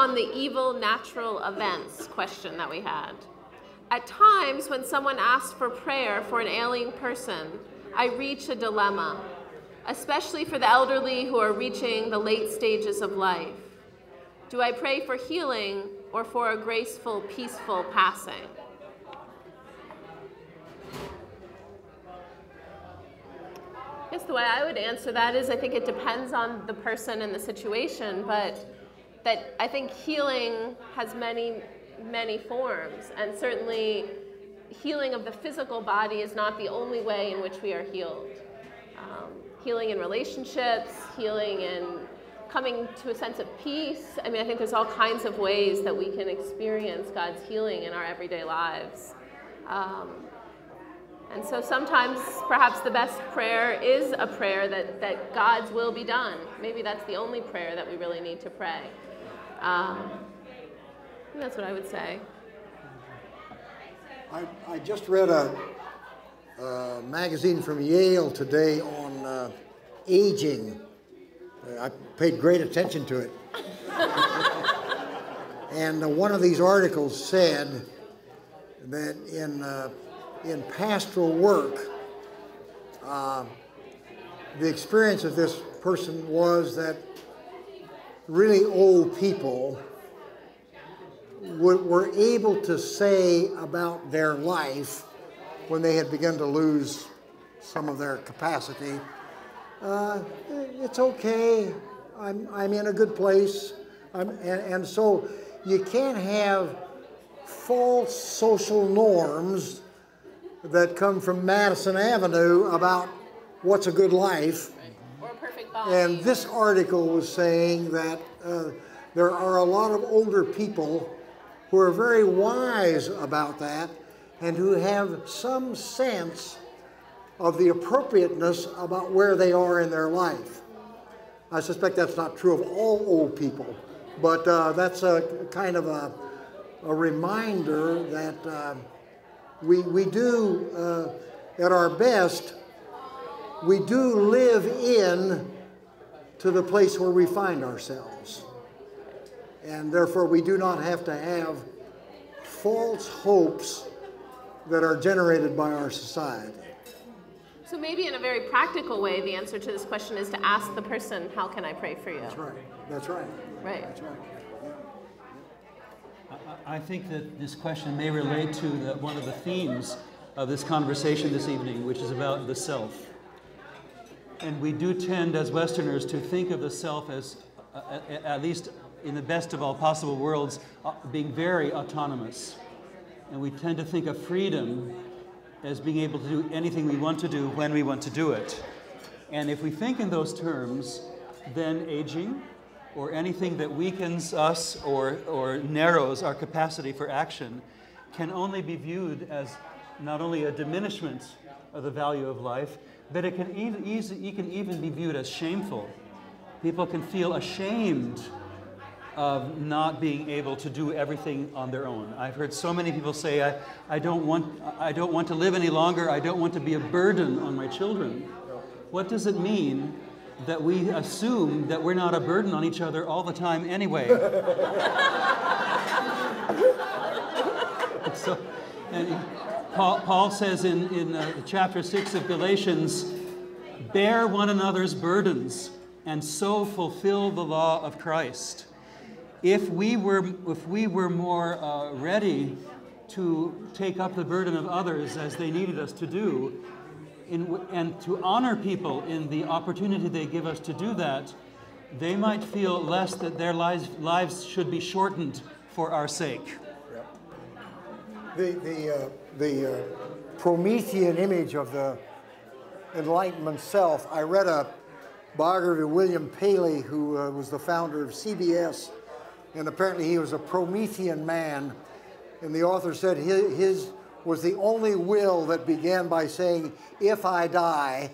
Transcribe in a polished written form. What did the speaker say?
on the evil natural events question that we had. At times, when someone asks for prayer for an ailing person, I reach a dilemma, especially for the elderly who are reaching the late stages of life. Do I pray for healing or for a graceful, peaceful passing? I guess the way I would answer that is I think it depends on the person and the situation, but that I think healing has many, many forms, and certainly healing of the physical body is not the only way in which we are healed. Healing in relationships, healing in coming to a sense of peace. I mean, I think there's all kinds of ways that we can experience God's healing in our everyday lives. And so sometimes perhaps the best prayer is a prayer that God's will be done. Maybe that's the only prayer that we really need to pray. That's what I would say. I just read a magazine from Yale today on aging. I paid great attention to it. And one of these articles said that in pastoral work, the experience of this person was that really old people were able to say about their life when they had begun to lose some of their capacity, it's okay, I'm in a good place. And so you can't have false social norms that come from Madison Avenue about what's a good life. Or a perfect body. And this article was saying that there are a lot of older people who are very wise about that and who have some sense of the appropriateness about where they are in their life. I suspect that's not true of all old people, but that's a kind of a reminder that we do, at our best, we do live in to the place where we find ourselves. And therefore, we do not have to have false hopes that are generated by our society. So maybe in a very practical way, the answer to this question is to ask the person, how can I pray for you? That's right. That's right. Right. That's right. I think that this question may relate to one of the themes of this conversation this evening, which is about the self. And we do tend, as Westerners, to think of the self as, at least in the best of all possible worlds, being very autonomous. And we tend to think of freedom as being able to do anything we want to do when we want to do it. And if we think in those terms, then aging, or anything that weakens us or narrows our capacity for action, can only be viewed as not only a diminishment of the value of life, but it can even be viewed as shameful. People can feel ashamed of not being able to do everything on their own. I've heard so many people say, I don't want to live any longer, I don't want to be a burden on my children. What does it mean that we assume that we're not a burden on each other all the time anyway? And Paul says in chapter 6 of Galatians, bear one another's burdens and so fulfill the law of Christ. If we were more ready to take up the burden of others as they needed us to do, and to honor people in the opportunity they give us to do that, they might feel less that their lives should be shortened for our sake. The Promethean image of the Enlightenment self, I read a biography of William Paley, who was the founder of CBS, and apparently he was a Promethean man, and the author said his was the only will that began by saying, if I die.